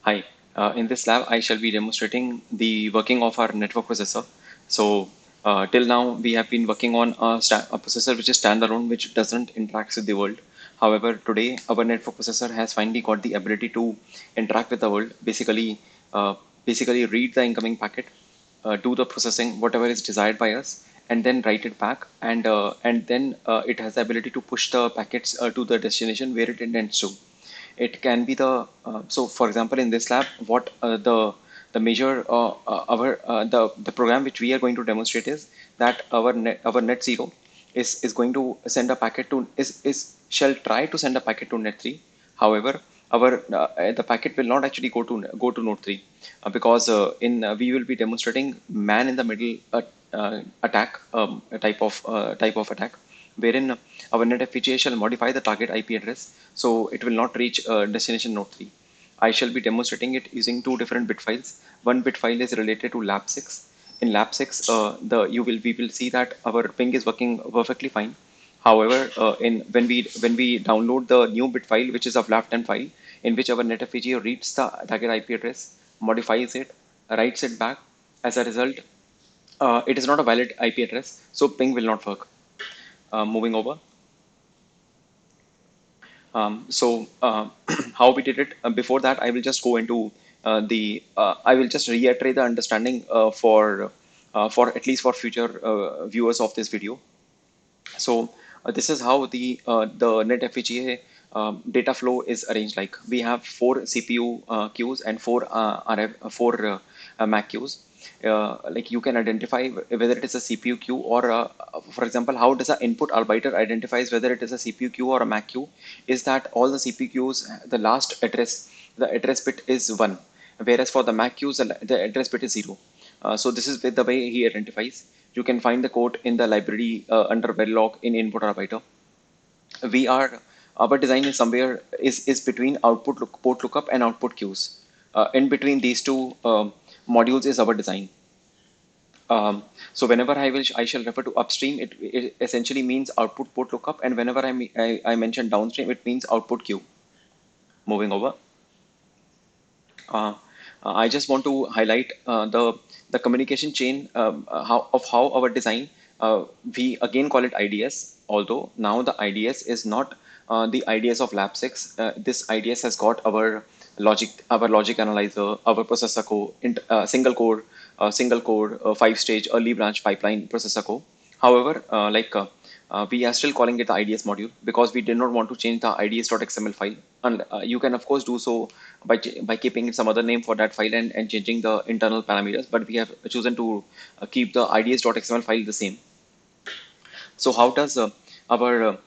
Hi, in this lab, I shall be demonstrating the working of our network processor. Till now, we have been working on a processor which is standalone, which doesn't interact with the world. However, today, our network processor has finally got the ability to interact with the world, uh, basically read the incoming packet, do the processing, whatever is desired by us, and then write it back. And then it has the ability to push the packets to the destination where it intends to. It can be so for example in this lab what the major our the program which we are going to demonstrate is that our net 0 is going to send a packet to is shall try to send a packet to net 3. However, our the packet will not actually go to node 3 because in we will be demonstrating man in the middle attack, a type of attack wherein our NetFPGA shall modify the target IP address so it will not reach destination node 3. I shall be demonstrating it using two different bit files. One bit file is related to lab 6. In lab 6, we will see that our ping is working perfectly fine. However, in when we download the new bit file, which is a lab 10 file, in which our NetFPGA reads the target IP address, modifies it, writes it back. As a result, it is not a valid IP address, so ping will not work. Moving over. How we did it before that, I will just go into I will just reiterate the understanding for at least for future viewers of this video. This is how the NetFPGA data flow is arranged. Like we have four CPU queues and four MAC queues. Like you can identify whether it is a CPU queue or for example, how does an input arbiter identifies whether it is a CPU queue or a MAC queue? Is that all the CPU queues, the address bit is 1, whereas for the MAC queues, the address bit is 0. So this is the way he identifies. You can find the code in the library under Verilog in input arbiter. We are Our design is somewhere is between port lookup and output queues. In between these two modules is our design. So whenever I shall refer to upstream, it essentially means output port lookup, and whenever I mention downstream, it means output queue. Moving over. Uh, I just want to highlight the communication chain how our design. We again call it IDS, although now the IDS is not the IDS of Lab 6. This IDS has got our logic analyzer, our processor core, single core, 5-stage early branch pipeline processor core. However, we are still calling it the IDS module because we did not want to change the IDS.xml file. And you can of course do so by keeping some other name for that file and changing the internal parameters. But we have chosen to keep the IDS.xml file the same. So how does our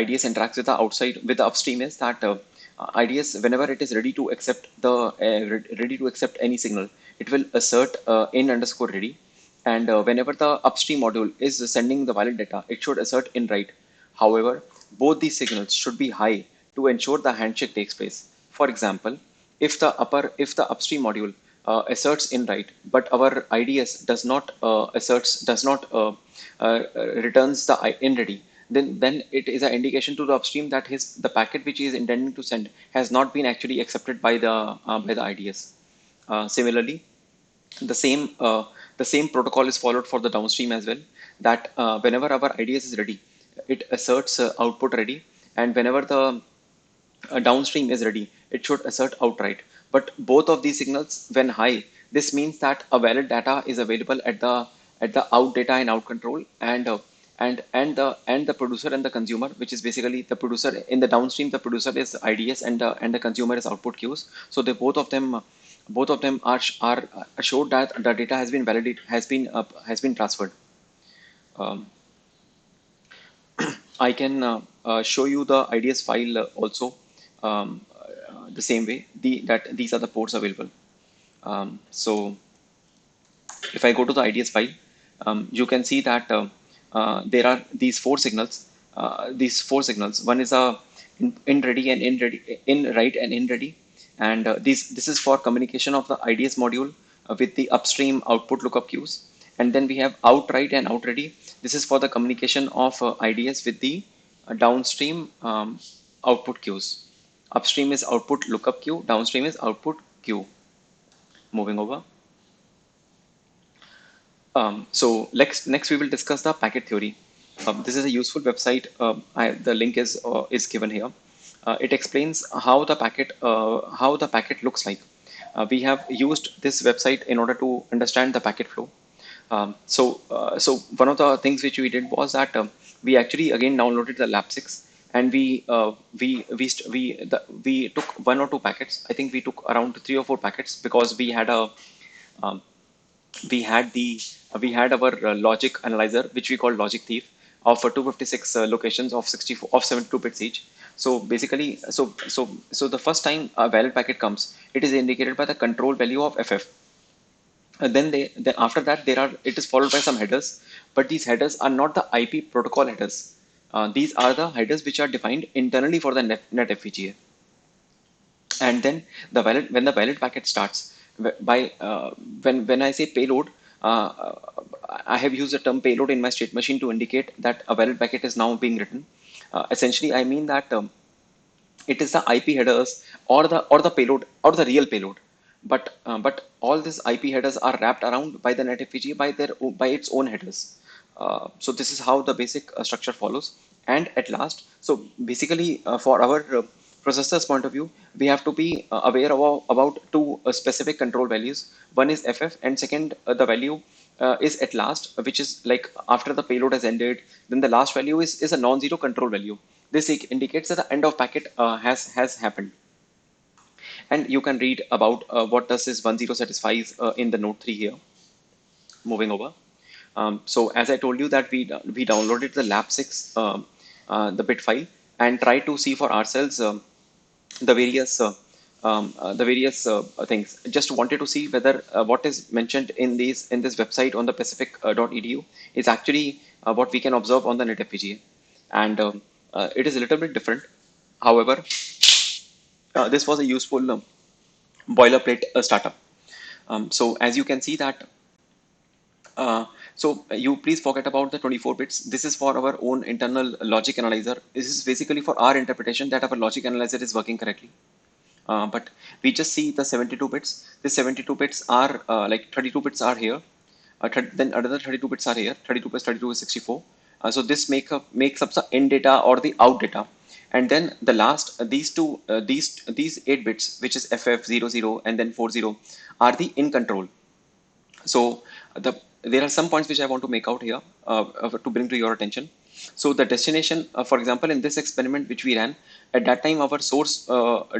IDS interacts with the outside with the upstream is that IDS, whenever it is ready to accept any signal, it will assert in underscore ready, and whenever the upstream module is sending the valid data, it should assert in write. However, both these signals should be high to ensure the handshake takes place. For example, if the upstream module asserts in write, but our IDS does not returns the in ready, then it is an indication to the upstream that the packet which he is intending to send has not been actually accepted by the IDS. Similarly, the same uh, the same protocol is followed for the downstream as well. That whenever our IDS is ready, it asserts output ready, and whenever the downstream is ready, it should assert outright. But both of these signals, when high, this means that a valid data is available at the out data and out control, and the producer and the consumer, which is basically the producer in the downstream. The producer is IDS and the consumer is output queues. So they both of them are assured that the data has been validated, has been transferred. Um, I can show you the IDS file also the same way. That these are the ports available. So if I go to the IDS file, you can see that there are these four signals. One is a in ready and in ready, in write and in ready, and this is for communication of the IDS module with the upstream output lookup queues. And then we have out write and out ready. This is for the communication of IDS with the downstream output queues. Upstream is output lookup queue, downstream is output queue. Moving over. Next we will discuss the packet theory. This is a useful website. The link is given here. It explains how the packet looks like. We have used this website in order to understand the packet flow. So one of the things which we did was that we actually again downloaded the Lab 6, and we took one or two packets. I think we took around 3 or 4 packets because um, we had our logic analyzer, which we call logic thief, of 256 locations of 64 of 72 bits each. So basically, so the first time a valid packet comes, it is indicated by the control value of FF. Then after that it is followed by some headers, but these headers are not the IP protocol headers. These are the headers which are defined internally for the NetFPGA. And then when the valid packet starts, by when I say payload, I have used the term payload in my state machine to indicate that a valid packet is now being written. Essentially, I mean that it is the IP headers or the payload or the real payload. But all these IP headers are wrapped around by the NetFPGA by its own headers. So this is how the basic structure follows. And at last, so basically for our processor's point of view, we have to be aware about two specific control values. One is FF, and second, the value is at last, which is like after the payload has ended. Then the last value is a non-zero control value. This indicates that the end of packet has happened. And you can read about what does this 10 satisfies in the note 3 here. Moving over. So as I told you that we downloaded the lab 6 the bit file and try to see for ourselves the various things. Just wanted to see whether what is mentioned in this website on the pacific.edu is actually what we can observe on the NetFPGA, and it is a little bit different. However, this was a useful boilerplate startup. So as you can see that, you please forget about the 24 bits. This is for our own internal logic analyzer. This is basically for our interpretation that our logic analyzer is working correctly. But we just see the 72 bits. The 72 bits are like 32 bits are here. Then another 32 bits are here. 32 plus 32 is 64. So this makes up the in data or the out data. And then the last these 8 bits, which is FF00 and then 40, are the in control. So there are some points which I want to make out here to bring to your attention. So the destination, for example, in this experiment which we ran, at that time our source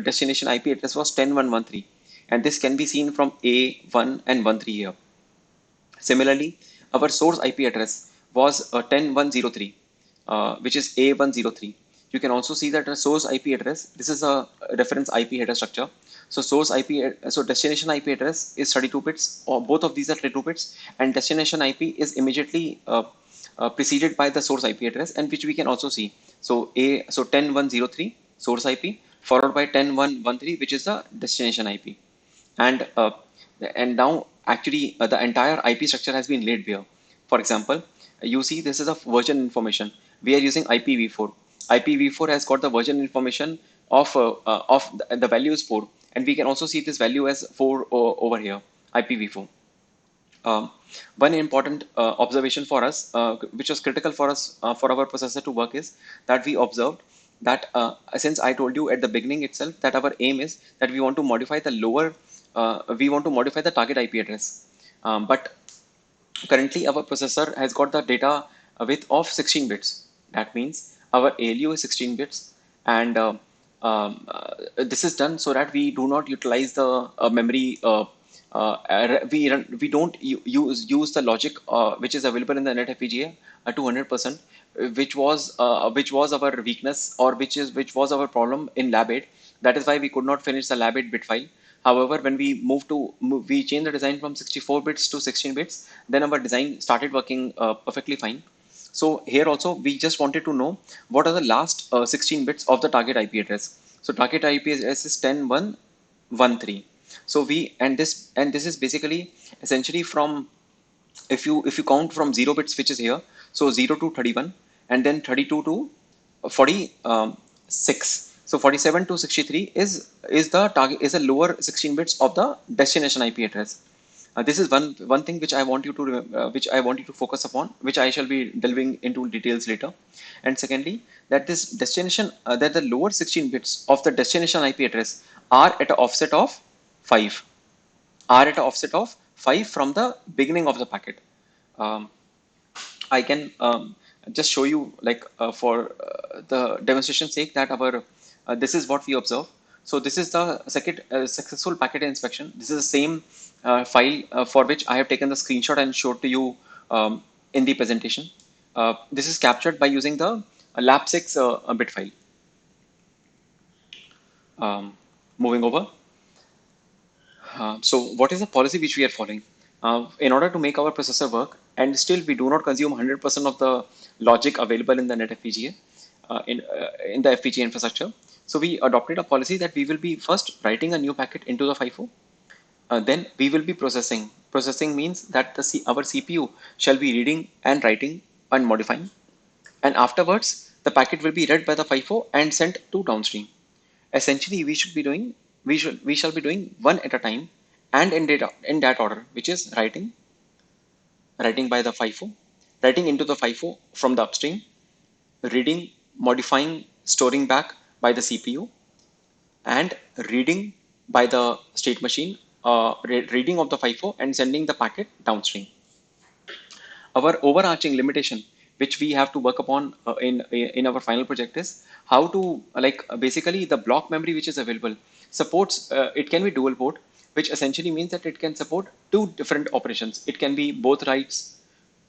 destination IP address was 10113, and this can be seen from A1 and 13 here. Similarly, our source IP address was 10103, which is A103. You can also see that the source IP address, this is a reference IP header structure. So destination IP address is 32 bits, or both of these are 32 bits, and destination IP is immediately preceded by the source IP address, and which we can also see. So 10103 source IP followed by 10113, which is the destination IP, and now actually the entire IP structure has been laid bare. For example, you see this is a version information. We are using IPv4. IPv4 has got the version information of the value is 4, and we can also see this value as 4 over here, IPv4. One important observation for us, which was critical for us for our processor to work, is that we observed that since I told you at the beginning itself that our aim is that we want to modify the target IP address, but currently our processor has got the data width of 16 bits. That means our ALU is 16 bits, and this is done so that we do not utilize the memory. We don't use the logic which is available in the NetFPGA to 100%, which was our weakness, or which was our problem in Lab 8. That is why we could not finish the Lab 8 bit file. However, when we we changed the design from 64 bits to 16 bits, then our design started working perfectly fine. So here also we just wanted to know what are the last 16 bits of the target IP address. So target IP address is 10113. So this is basically essentially from, if you count from 0 bits, which is here, so 0 to 31, and then 32 to 46. So 47 to 63 is the target, is a lower 16 bits of the destination IP address. This is one thing which I want you to which I want you to focus upon, which I shall be delving into details later. And secondly, that this destination that the lower 16 bits of the destination IP address are at an offset of 5, are at an offset of 5 from the beginning of the packet. Um, I can just show you, like, for the demonstration sake, that our this is what we observe. So this is the second successful packet inspection. This is the same file for which I have taken the screenshot and showed to you in the presentation. This is captured by using the lab6 bit file. Moving over. So what is the policy which we are following? In order to make our processor work, and still we do not consume 100% of the logic available in the NetFPGA, in the FPGA infrastructure. So we adopted a policy that we will be first writing a new packet into the FIFO. Then we will be processing. Processing means that our CPU shall be reading and writing and modifying. And afterwards, the packet will be read by the FIFO and sent to downstream. Essentially, we shall be doing one at a time and in that order, which is writing by the FIFO, writing into the FIFO from the upstream, reading, modifying, storing back by the CPU, and reading by the state machine, reading of the FIFO and sending the packet downstream. Our overarching limitation, which we have to work upon in our final project, is how to, basically the block memory which is available supports, it can be dual port, which essentially means that it can support two different operations. It can be both writes,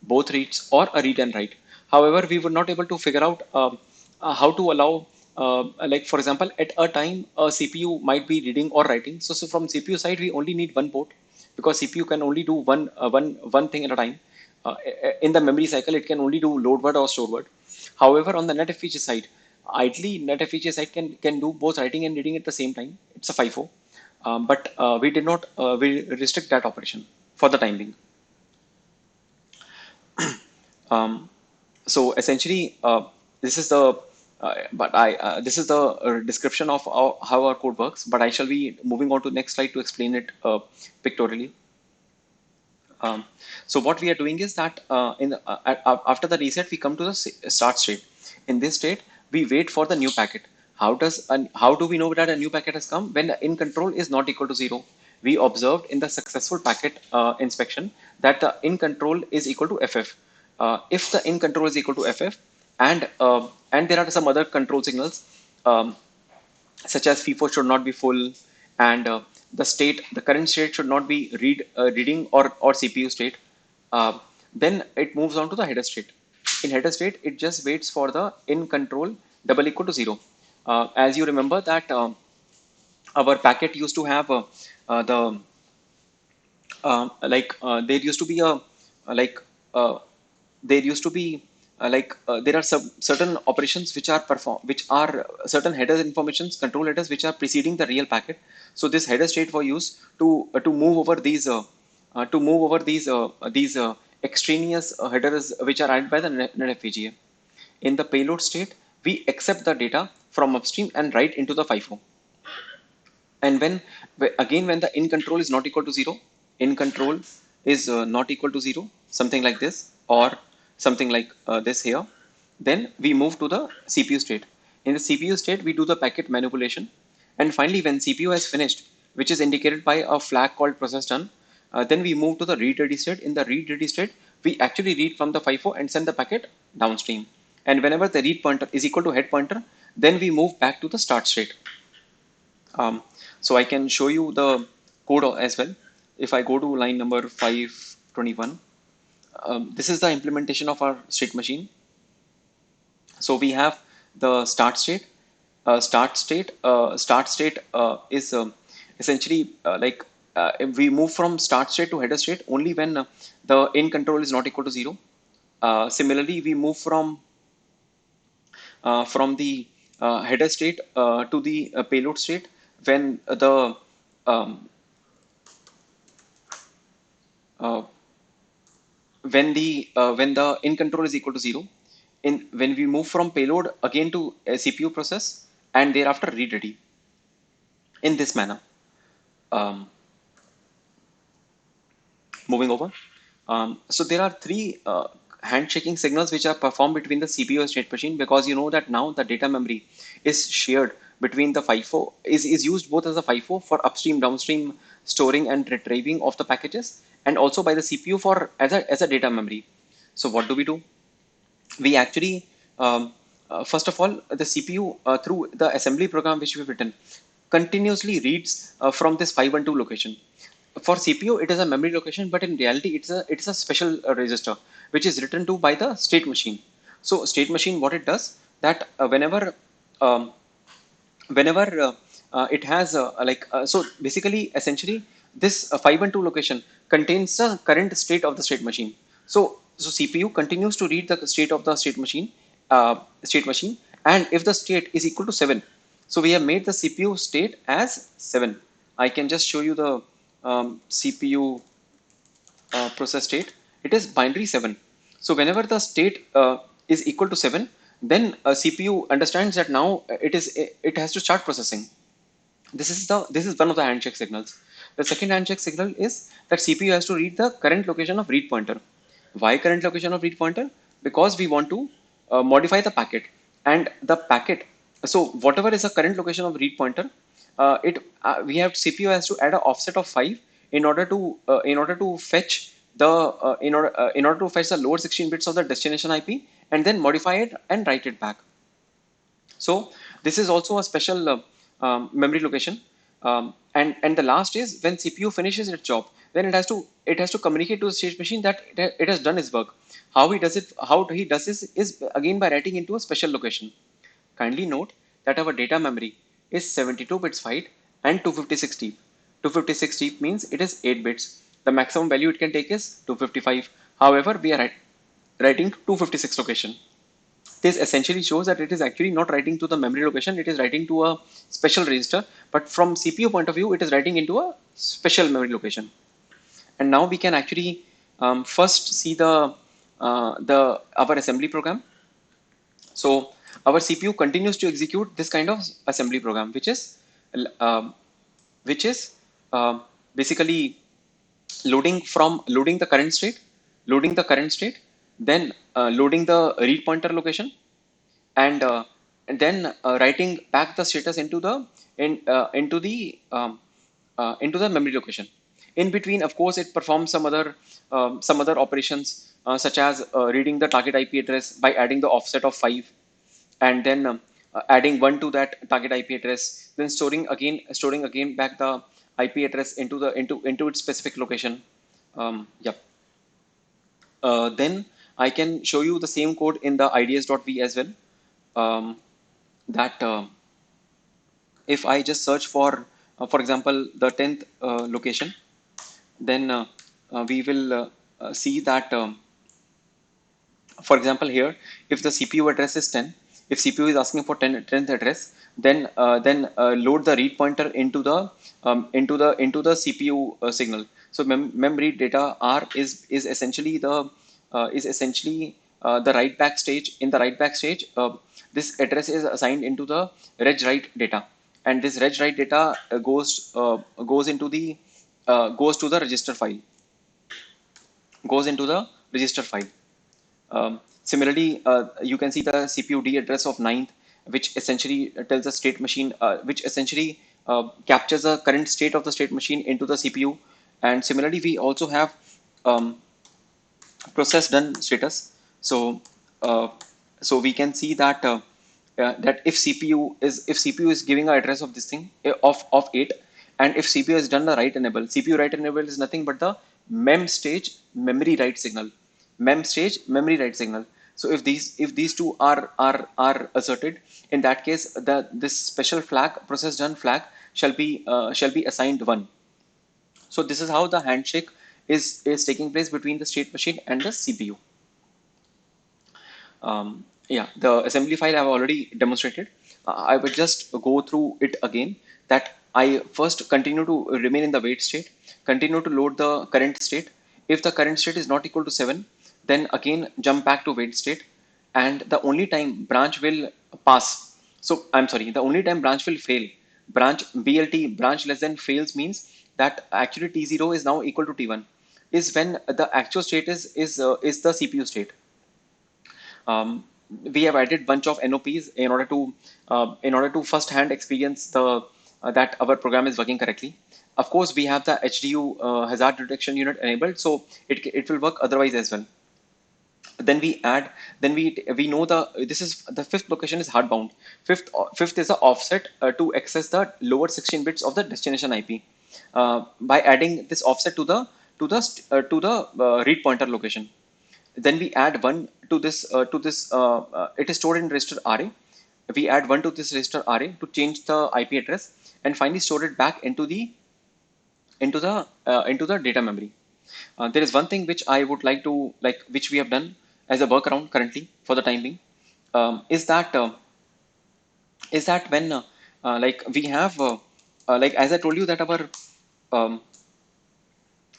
both reads, or a read and write. However, we were not able to figure out how to allow, for example, at a time a CPU might be reading or writing. So from CPU side, we only need one port, because CPU can only do one thing at a time. In the memory cycle, it can only do load word or store word. However, on the NetFPGA side, ideally NetFPGA side can do both writing and reading at the same time. It's a FIFO, but we did not we restrict that operation for the time being. So essentially, this is the this is the description of how our code works. But I shall be moving on to the next slide to explain it pictorially. So what we are doing is that after the reset, we come to the start state. In this state, we wait for the new packet. How do we know that a new packet has come? When the in control is not equal to 0, we observed in the successful packet inspection that the in control is equal to FF. If the in control is equal to FF, and there are some other control signals, um, such as FIFO should not be full, and the current state should not be reading or CPU state. Then it moves on to the header state. In header state, it just waits for the in control double equal to 0. As you remember that our packet used to have the there used to be a like there used to be there are some certain operations which are certain headers informations, control headers, which are preceding the real packet. So this header state was used to move over these extraneous headers which are added by the NetFPGA. In the payload state, we accept the data from upstream and write into the FIFO. And when the in control is not equal to 0, in control is not equal to 0, something like this, or something like this here, then we move to the CPU state. In the CPU state, we do the packet manipulation. And finally, when CPU has finished, which is indicated by a flag called process done, then we move to the read ready state. In the read ready state, we actually read from the FIFO and send the packet downstream. And whenever the read pointer is equal to head pointer, then we move back to the start state. So I can show you the code as well. If I go to line number 521, this is the implementation of our state machine. So we have the start state. Start state is essentially we move from start state to header state only when the in control is not equal to 0. Similarly, we move from the header state to the payload state when the um, uh, when the in control is equal to 0. When we move from payload again to a CPU process, and thereafter read ready in this manner. Um, Moving over. So there are three handshaking signals which are performed between the CPU and state machine, because you know that now the data memory is shared between the FIFO, is used both as a FIFO for upstream, downstream storing and retrieving of the packages, and also by the CPU for as a data memory. So what do? We actually, first of all, the CPU through the assembly program which we've written continuously reads from this 512 location. For CPU, it is a memory location, but in reality, it's a special register which is written to by the state machine. So state machine, what it does, that um, whenever it has so basically essentially this 512 location contains the current state of the state machine. So CPU continues to read the state of the state machine, and if the state is equal to 7, so we have made the CPU state as 7. I can just show you the CPU process state. It is binary 7. So whenever the state is equal to 7, then CPU understands that now it has to start processing. This is one of the handshake signals. The second handshake signal is that CPU has to read the current location of read pointer. Why current location of read pointer? Because we want to modify the packet, and the packet. So whatever is the current location of read pointer, it we have CPU has to add an offset of 5 in order to fetch the in order to fetch the lower 16 bits of the destination IP, and then modify it and write it back. So this is also a special memory location. And the last is when CPU finishes its job, then it has to communicate to the state machine that it has done its work. How he does this is again by writing into a special location. Kindly note that our data memory is 72 bits wide and 256 deep. 256 deep means it is 8 bits. The maximum value it can take is 255. However, we are writing to 256 location. This essentially shows that it is actually not writing to the memory location, it is writing to a special register, but from CPU point of view, it is writing into a special memory location. And now we can actually first see the our assembly program. So our CPU continues to execute this kind of assembly program, um, which is uh, basically loading the current state, then loading the read pointer location, and then writing back the status into the memory location. In between, of course, it performs some other operations such as reading the target IP address by adding the offset of 5, and then adding 1 to that target IP address, then storing again back the IP address into its specific location. Yep. Then I can show you the same code in the IDS.v as well. Um, that if I just search for example, the 10th location, then we will see that, for example, here, if the CPU address is 10, if CPU is asking for 10th address, then load the read pointer into the CPU signal. So memory data R is essentially the write back stage. In the write back stage, this address is assigned into the reg write data, and this reg write data goes to the register file, goes into the register file. Similarly, you can see the CPU D address of 9th, which essentially tells the state machine, which essentially captures the current state of the state machine into the CPU. And similarly, we also have um, process done status. So, uh, so we can see that that if CPU is giving an address of this thing of 8, and if CPU has done the write enable, CPU write enable is nothing but the mem stage memory write signal, mem stage memory write signal. So if these two are asserted, in that case this special flag, process done flag, shall be assigned 1. So this is how the handshake is taking place between the state machine and the CPU. Yeah, the assembly file I've already demonstrated. I will just go through it again. That I first continue to remain in the wait state, continue to load the current state. If the current state is not equal to 7, then again jump back to wait state, and the only time branch will pass. So I'm sorry, the only time branch will fail, branch BLT, branch less than fails, means that actually T0 is now equal to T1, is when the actual state is the CPU state. We have added bunch of NOPs in order to first hand experience the that our program is working correctly. Of course, we have the HDU hazard detection unit enabled, so it will work otherwise as well. Then we add, then we know the this is the fifth location is hard bound. Fifth is the offset to access the lower 16 bits of the destination IP by adding this offset to the read pointer location. Then we add one to this. It is stored in register array. We add one to this register array to change the IP address, and finally store it back into the data memory. There is one thing which I would like to which we have done as a workaround currently for the time being, is that when like we have like as I told you that um,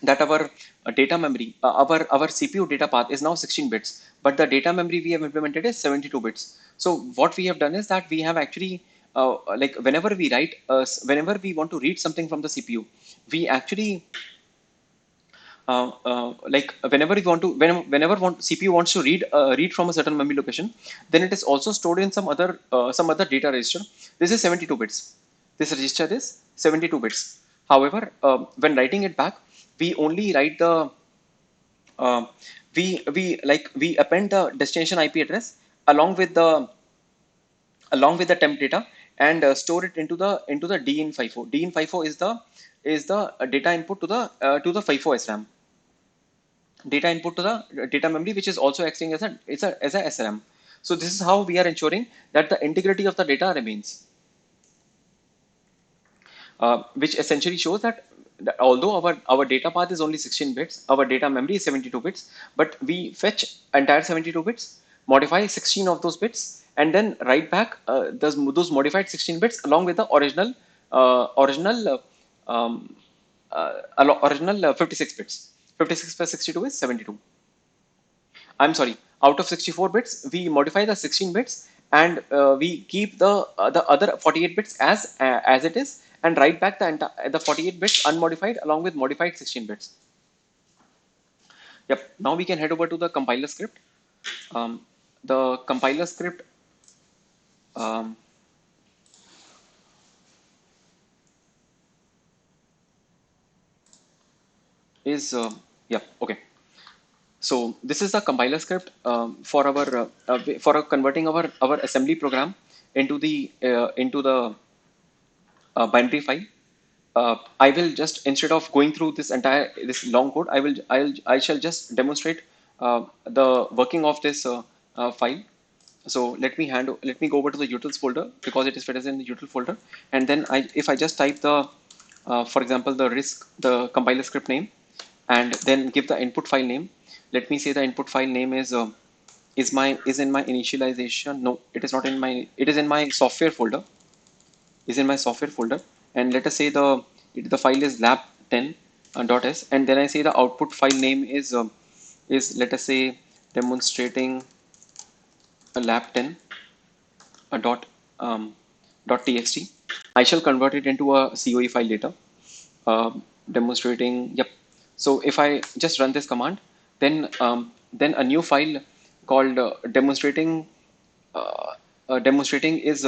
our data memory, our CPU data path is now 16 bits, but the data memory we have implemented is 72 bits. So what we have done is that we have actually like whenever we want to read something from the CPU, we actually like whenever we want to whenever CPU wants to read from a certain memory location, then it is also stored in some other data register. This is 72 bits. This register is 72 bits. However, when writing it back, we only write the we append the destination IP address along with the temp data, and store it into the D in FIFO. D in FIFO is the data input to the FIFO SRAM, data input to the data memory, which is also acting as a SRAM. So this is how we are ensuring that the integrity of the data remains, which essentially shows that although our data path is only 16 bits, our data memory is 72 bits, but we fetch entire 72 bits, modify 16 of those bits, and then write back those modified 16 bits along with the original uh, original original 56 bits. 56 plus 62 is 72. I'm sorry, out of 64 bits, we modify the 16 bits, and we keep the other 48 bits as it is, and write back the 48 bits unmodified along with modified 16 bits. Yep. Now we can head over to the compiler script. The compiler script um, is yeah, okay. So this is the compiler script for converting our assembly program into the binary file. I will just, instead of going through this long code, I shall just demonstrate the working of this file. So let me go over to the utils folder, because it is fed as in the util folder, and then if I just type the for example the the compiler script name, and then give the input file name. Let me say the input file name is in my initialization. No, it is not in my. It is in my software folder. Is in my software folder, and let us say the file is lab10 .s, and then I say the output file name is, let us say, demonstrating a lab10 dot txt. I shall convert it into a COE file later. Demonstrating. Yep. So if I just run this command, then a new file called demonstrating is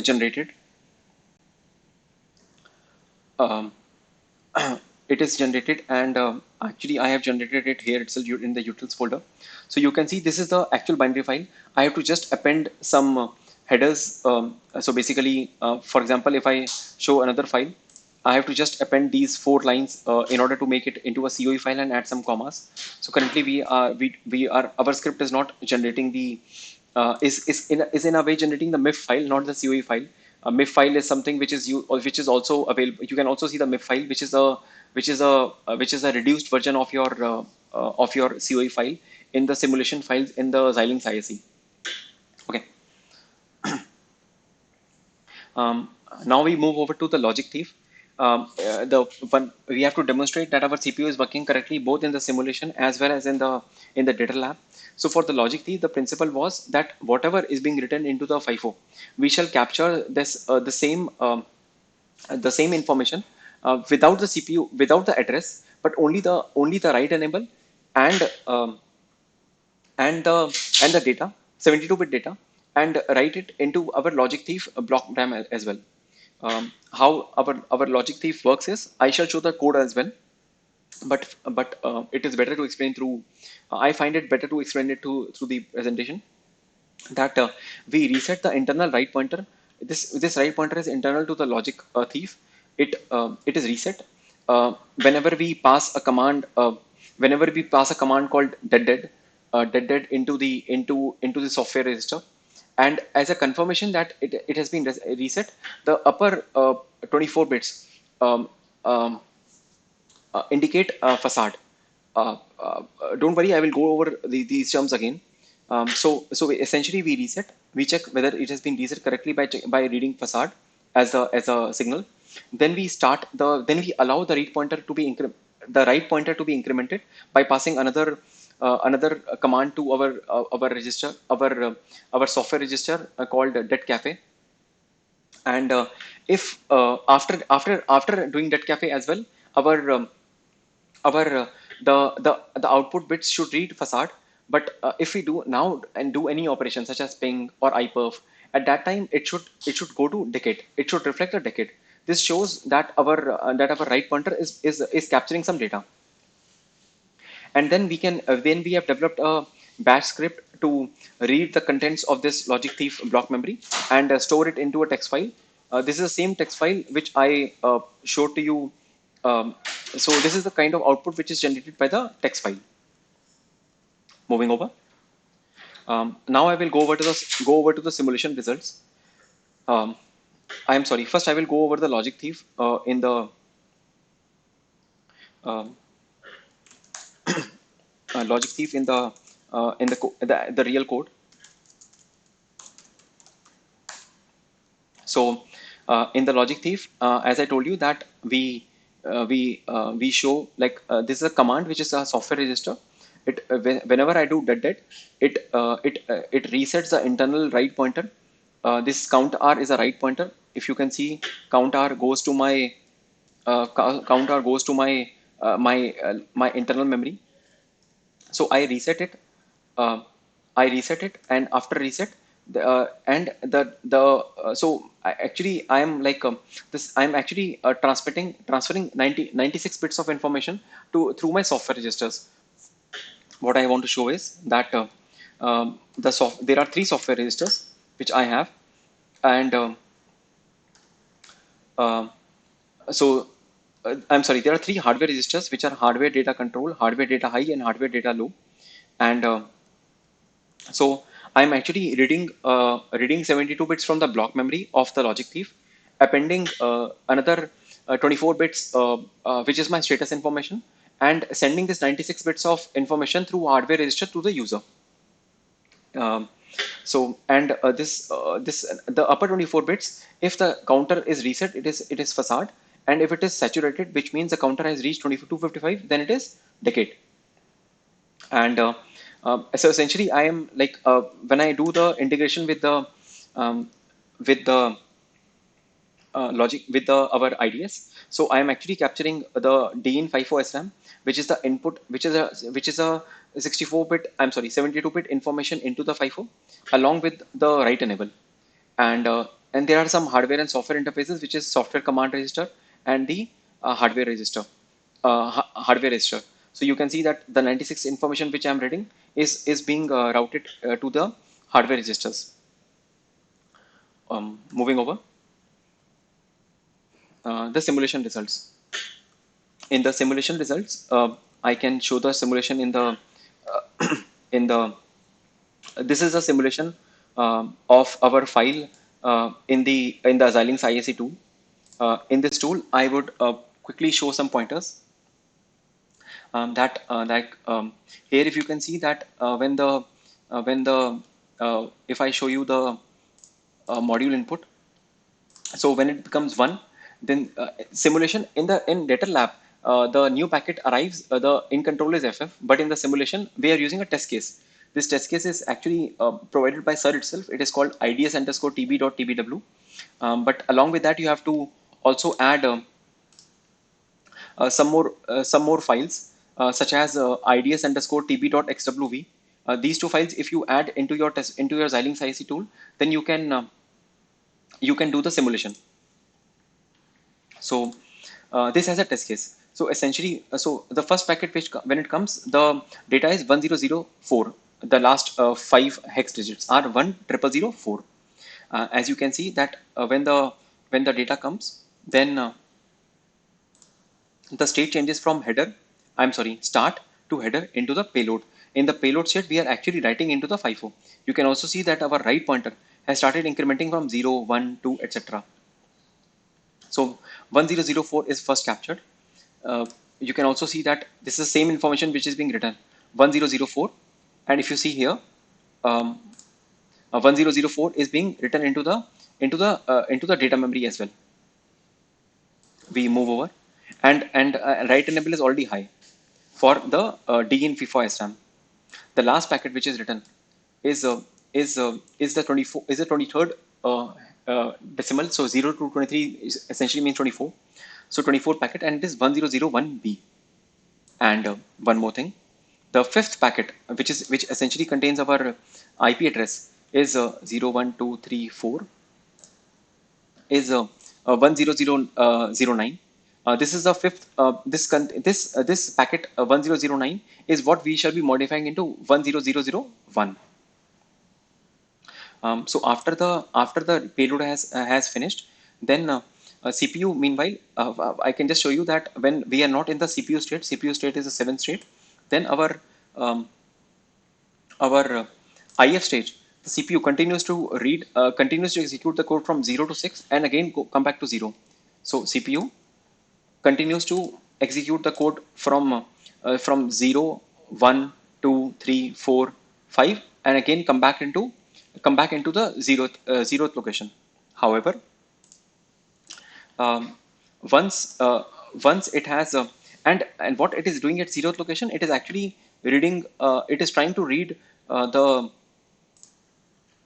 generated. Um, it is generated, and actually I have generated it here itself in the utils folder. So you can see this is the actual binary file. I have to just append some headers. So basically, for example, if I show another file, I have to just append these 4 lines in order to make it into a COE file and add some commas. So currently we are our script is not generating the is in a way generating the MIF file, not the COE file. A MIF file is something which is also available. You can also see the MIF file, which is a reduced version of your COE file in the simulation files in the Xilinx ISE. Okay. Um, Now we move over to the logic thief. the one we have to demonstrate that our CPU is working correctly both in the simulation as well as in the data lab. So for the logic thief, the principle was that whatever is being written into the FIFO, we shall capture this the same information without the CPU, without the address, but only the write enable and and the the data, 72-bit data, and write it into our logic thief block diagram as well. How our logic thief works is, I shall show the code as well, but it is better to explain through. I find it better to explain it through the presentation. That we reset the internal right pointer. This right pointer is internal to the logic thief. It is reset whenever we pass a command. Whenever we pass a command called dead into the software register, and as a confirmation that it has been reset, the upper 24 bits um, um, indicate facade. Don't worry, I will go over these terms again. So essentially, we reset. We check whether it has been reset correctly by reading facade as a signal. Then we start then we allow the right pointer to be incremented by passing another command to our register, our software register called det cafe. And if after doing that cafe as well, our our the output bits should read facade. But if we do now and do any operation such as ping or iperf, at that time it should go to decade. It should reflect a decade. This shows that our right pointer is capturing some data. And then we can then we have developed a bash script to read the contents of this logic thief block memory and store it into a text file. This is the same text file which I showed to you. So this is the kind of output which is generated by the text file. Moving over. Now I will go over to the simulation results. I am sorry. First, I will go over the logic thief in the um, logic thief in the real code. So in the logic thief, as I told you that we show like this is a command which is a software register. Whenever I do dead, it resets the internal right pointer. This count R is a right pointer. If you can see, count R goes to my count R goes to my internal memory. So I reset it. And after reset, and so I am like this. I am actually transferring 96 bits of information to through my software registers. What I want to show is that there are three software registers which I have, and uh, so I'm sorry, there are three hardware registers which are hardware data control, hardware data high, and hardware data low. And so I'm actually reading 72 bits from the block memory of the logic thief, appending another 24 bits, which is my status information, and sending this 96 bits of information through hardware register to the user. Um, this the upper 24 bits, if the counter is reset, it is facade, and if it is saturated, which means the counter has reached 255, then it is decade. And so essentially, I am like when I do the integration um, with the logic with the our IDS. So I am actually capturing the D in FIFO SRAM, which is the input, which is a 64-bit, I'm sorry, 72-bit information into the FIFO, along with the write enable. And there are some hardware and software interfaces, which is software command register and the hardware register. So you can see that the 96 information which I'm reading is being routed to the hardware registers. Moving over, the simulation results. In the simulation results, I can show the simulation in the in the this is a simulation of our file in the Xilinx ISE tool. In this tool, I would quickly show some pointers. That like here, if you can see that when the if I show you the module input, so when it becomes 1, Then simulation in data lab, the new packet arrives. The in control is FF, but in the simulation we are using a test case. This test case is actually provided by SIR itself. It is called IDS underscore TB.tbw. But along with that, you have to also add some more files such as IDS underscore TB.xwv. These two files, if you add into your Xilinx IC tool, then you can do the simulation. So this has a test case. So essentially, so the first packet which when it comes, the data is 1004. The last five hex digits are 10004. As you can see that when the data comes, then the state changes from start to header into the payload. In the payload state, we are actually writing into the FIFO. You can also see that our write pointer has started incrementing from 0, 1, 2, etc. So 1004 is first captured. You can also see that this is the same information which is being written 1004, and if you see here, 1004 is being written into the data memory as well. We move over, and write enable is already high for the D in FIFO SRAM. The last packet which is written is the 23rd decimal. So 0 to 23 is essentially means 24. So 24 packet, and it is 1001B. And one more thing, the fifth packet, which essentially contains our IP address, is 01234 is 10009. This is the fifth. This packet 1009 is what we shall be modifying into 10001. So after the payload has finished, then CPU. Meanwhile, I can just show you that when we are not in the CPU state is a 7th state. Then our IF stage, the CPU continues to execute the code from 0 to 6, and again come back to 0. So CPU continues to execute the code from 0, 1, 2, 3, 4, 5, and again come back into the zeroth location. However, um, once it has and what it is doing at zeroth location, it is actually reading. It is trying to read the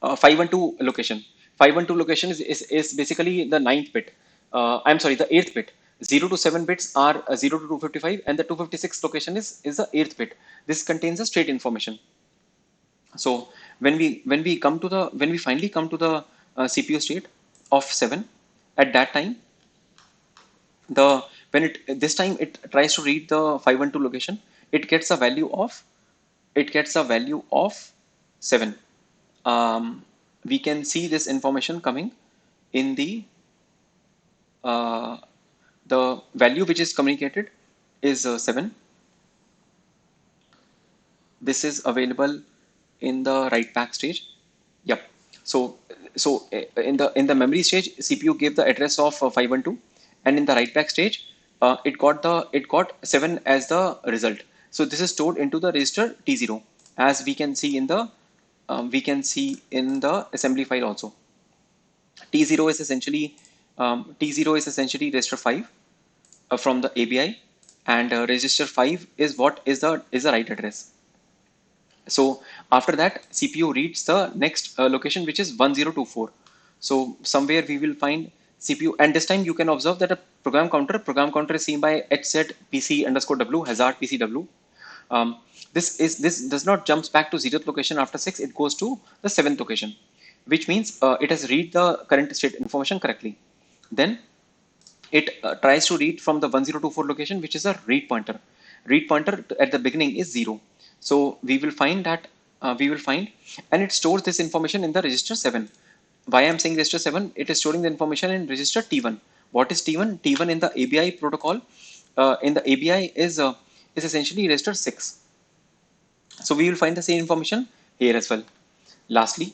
512 location. 512 location is basically the ninth bit. I'm sorry, the eighth bit. 0 to 7 bits are 0 to 255, and the 256 location is the eighth bit. This contains the state information. So when we finally come to the CPU state of 7, at that time, the when it this time it tries to read the 512 location, it gets a value of 7. We can see this information coming in the value which is communicated is 7. This is available in the write back stage. Yep. So in the memory stage, CPU gave the address of 512, and in the write back stage, it got 7 as the result. So this is stored into the register T0, as we can see in the assembly file also. T0 is essentially register 5 from the ABI, and register 5 is what is the write address. So after that, CPU reads the next location, which is 1024. So somewhere we will find CPU, and this time you can observe that a program counter is seen by HZ PC _W hazard PCW. This does not jumps back to 0th location after 6. It goes to the 7th location, which means it has read the current state information correctly. Then it tries to read from the 1024 location, which is a read pointer. Read pointer at the beginning is 0. So we will find and it stores this information in the register 7. Why I'm saying register 7? It is storing the information in register T1. What is T1? T1 in the ABI protocol, in the ABI is essentially register 6. So we will find the same information here as well. Lastly,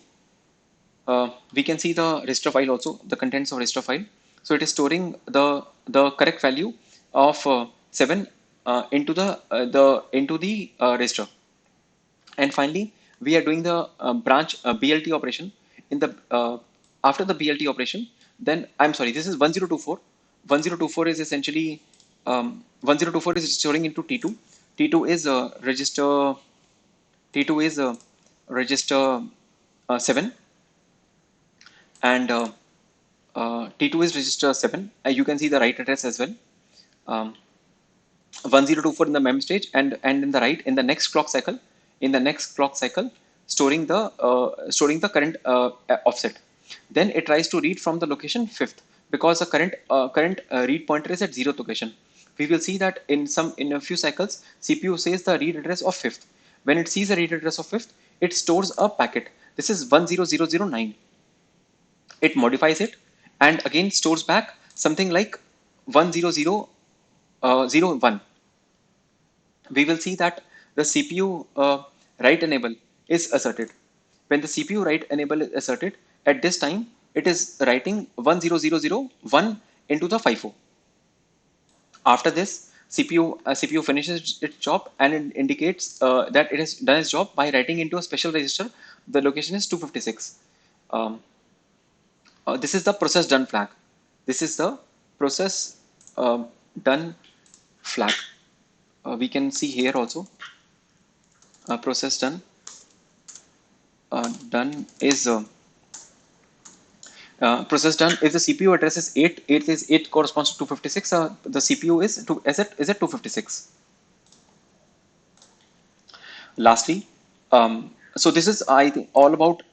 we can see the register file also, the contents of register file. So it is storing the correct value of 7 into the register. And finally, we are doing the branch BLT operation. In the after the BLT operation, then I'm sorry, this is 1024. 1024 is essentially 1024 is storing into T2. T2 is register T2 is register 7, and T2 is register 7. You can see the write address as well. Um, 1024 in the mem stage, and in the right in the next clock cycle, storing the current offset. Then it tries to read from the location 5th, because the current read pointer is at 0th location. We will see that in a few cycles CPU says the read address of 5th. When it sees the read address of 5th, it stores a packet. This is 10009. It modifies it and again stores back something like 10001. We will see that the CPU write enable is asserted. When the CPU write enable is asserted, at this time it is writing 10001 into the FIFO. After this, CPU finishes its job, and it indicates that it has done its job by writing into a special register. The location is 256. Um, this is the process done flag. This is the process done flag. We can see here also process done is process done. If the CPU address is 8, 8 corresponds to 256. The CPU is at 256. Lastly, so this is I think all about.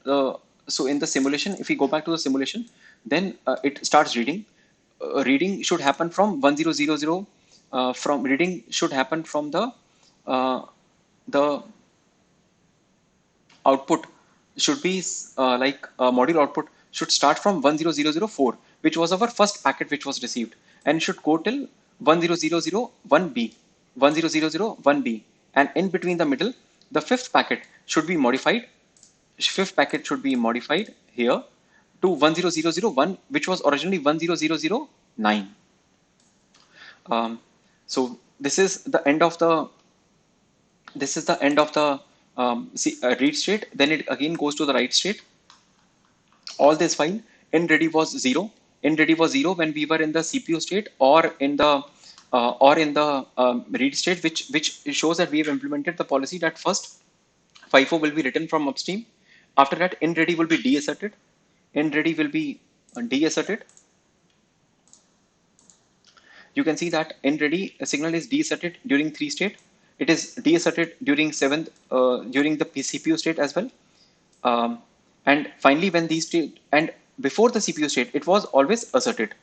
So in the simulation, if we go back to the simulation, then it starts reading. Reading should happen from 1000. From reading should happen from uh, the output should be module output should start from 10004, which was our first packet which was received, and should go till 10001B, 10001B, and in between the middle, the fifth packet should be modified here to 10001, which was originally 10009. So this is the end of the read state. Then it again goes to the write state. All this fine. In ready was 0. In ready was 0 when we were in the CPU state, or in the read state, which shows that we have implemented the policy that first FIFO will be written from upstream. After that, in ready will be deasserted. In ready will be deasserted. You can see that in ready a signal is deasserted during 3 state. It is deasserted during 7th during the CPU state as well. And finally, when these state and before the CPU state, it was always asserted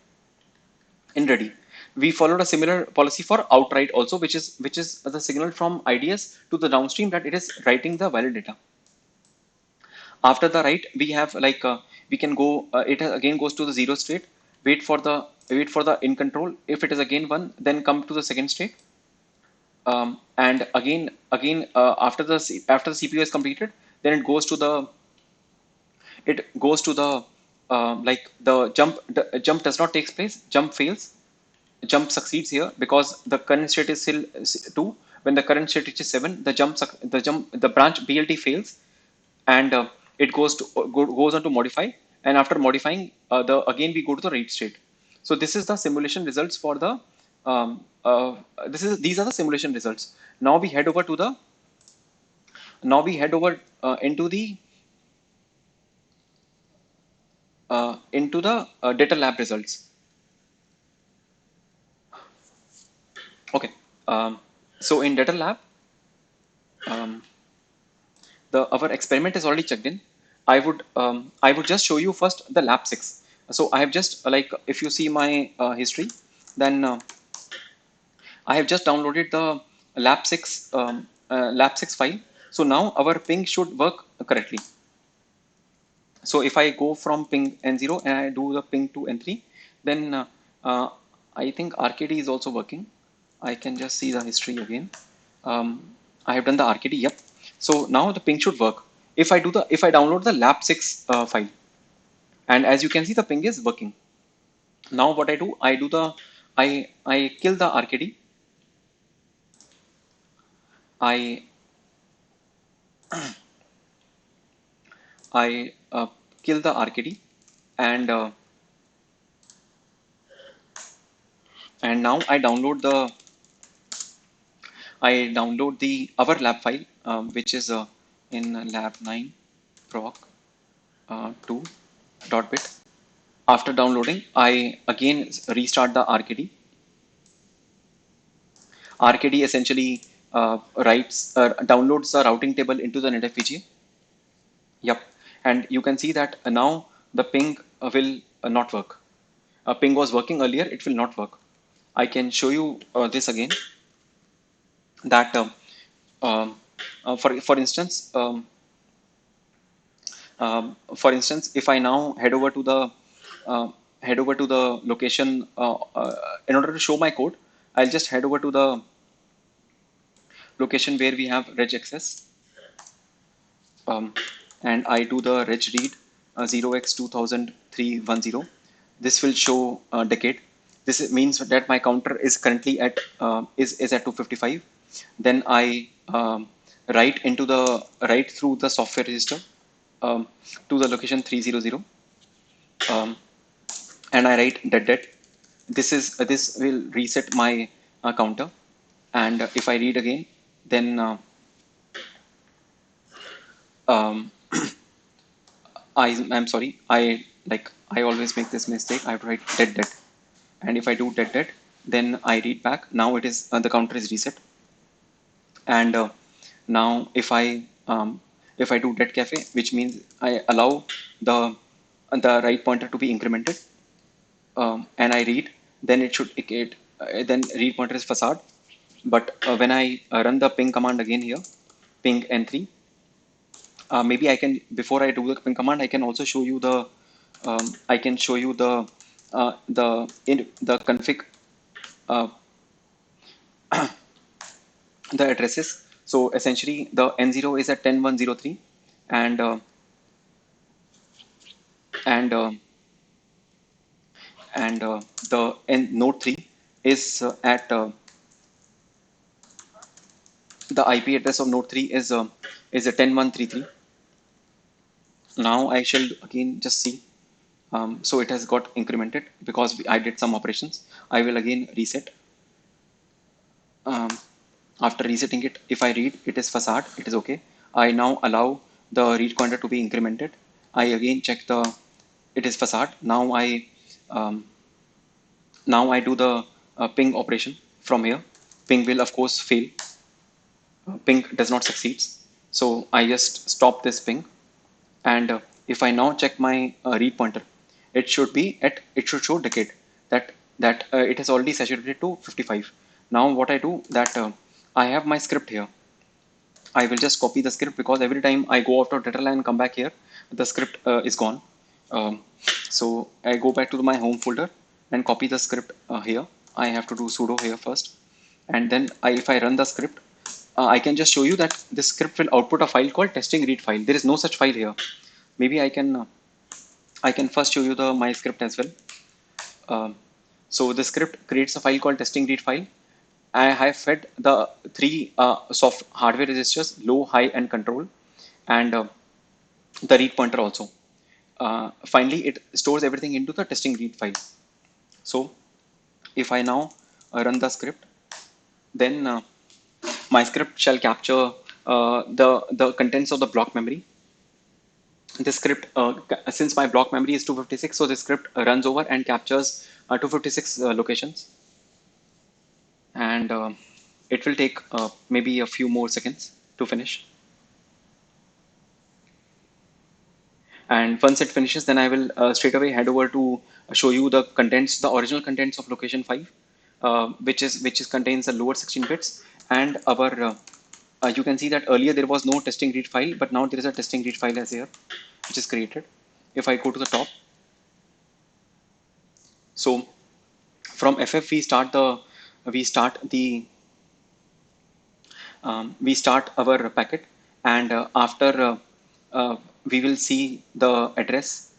in ready. We followed a similar policy for outright also, which is the signal from IDS to the downstream that it is writing the valid data. After the write, we have we can go. It again goes to the 0 state. Wait for the in control. If it is again 1, then come to the second state. And again after the CPU is completed, then it goes to the the jump does not take place. Jump fails. Jump succeeds here because the current state is still 2. When the current state reaches 7, the branch BLT fails, and it goes on to modify. And after modifying, again we go to the read state. So this is the simulation results for the these are the simulation results. Now we head over to the now we head over into the data lab results. Okay. So in data lab, um, our experiment is already checked in. I would just show you first the lab 6. So I have just if you see my history, then I have just downloaded the lab 6 file. So now our ping should work correctly. So if I go from ping N0 and I do the ping to N3, then I think RKD is also working. I can just see the history again. I have done the RKD. Yep. So now the ping should work. If I download the lab 6 file, and as you can see, the ping is working. Now what I do, I kill the RKD. I I kill the RKD, and And now I download the our lab file, which is in lab 9 proc 2.bit. After downloading, I again restart the RKD. RKD essentially downloads the routing table into the NetFPGA. Yep, and you can see that now the ping will not work. Ping was working earlier; it will not work. I can show you this again. That um, for instance, if I now uh, head over to the location in order to show my code, I'll just head over to the location where we have regex um, and I do the reg read 0x200310. This will show decade. This means that my counter is currently at is at 255. Then I write through the software register to the location 300, um, and I write dead. This will reset my counter, and if I read again, then um, I'm sorry. I always make this mistake. I have to write dead, and if I do dead, then I read back. Now it is the counter is reset, and now if I do dead cafe, which means I allow the right pointer to be incremented, and I read, then then read pointer is facade. But when I run the ping command again here, ping n3, maybe I can, before I do the ping command, I can also show you I can show you the config, uh, the addresses. So essentially the N0 is at 10103, and and uh, the node 3 is at the IP address of node 3 is a 10133. Now I shall again just see. So it has got incremented because I did some operations. I will again reset. Um, After resetting it, if I read, it is facade, it is okay. I now allow the read pointer to be incremented. I again check it is facade. Um, now I do the ping operation from here. Ping will of course fail. Ping does not succeed. So I just stop this ping, and if I now check my read pointer, it should show decade that it has already saturated to 55. Now what I do that I have my script here. I will just copy the script because every time I go out of data line and come back here, the script is gone. Um, so I go back to my home folder and copy the script here. I have to do sudo here first, and then if I run the script, I can just show you that this script will output a file called testing read file. There is no such file here. Maybe I can first show you the my script as well. So the script creates a file called testing read file. I have fed the three soft hardware registers, low, high, and control, and the read pointer also. Finally, it stores everything into the testing read file. So if I now run the script, then my script shall capture the contents of the block memory. This script, since my block memory is 256, so the script runs over and captures 256 locations, and it will take maybe a few more seconds to finish. And once it finishes, then I will straight away head over to show you the contents, the original contents of location 5, which contains the lower 16 bits, and our you can see that earlier there was no testing read file, but now there is a testing read file as here, which is created. If I go to the top, so from FF we start our packet, and after we will see the address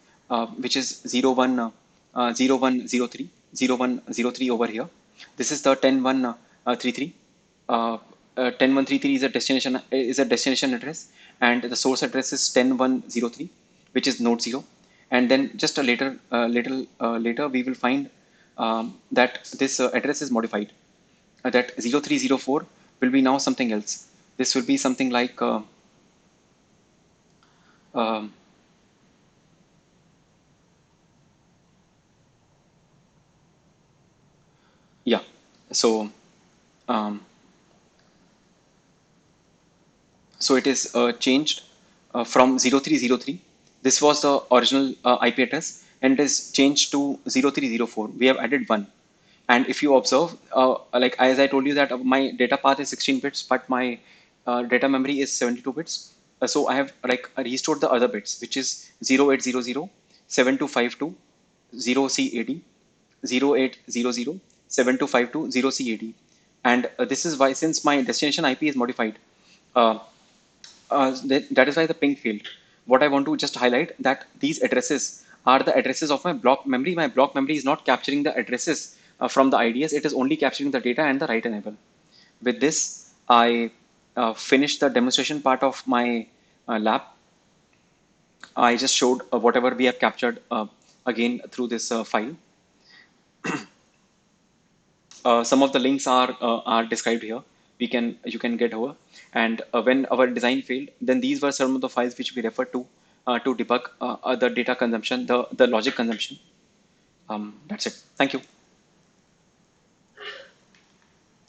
which is 0103 over here. This is the 10133. 10133 is a destination address, and the source address is 10103, which is node 0. And then just a later we will find that this address is modified. That 0304 will be now something else. This will be something like um, yeah. So um, so it is changed from 0303. This was the original IP address, and it is changed to 0304. We have added one. And if you observe, like as I told you that my data path is 16 bits, but my data memory is 72 bits. So I have like restored the other bits, which is 0800 7252 0C80, 0800 7252 0C80. And this is why, since my destination IP is modified, uh, that is why the ping failed. What I want to just highlight that these addresses are the addresses of my block memory. My block memory is not capturing the addresses from the IDS. It is only capturing the data and the write enable. With this, I finished the demonstration part of my lab. I just showed whatever we have captured again through this file. Some of the links are described here. You can get over. And when our design failed, then these were some of the files which we referred to debug the data consumption, the logic consumption. That's it. Thank you.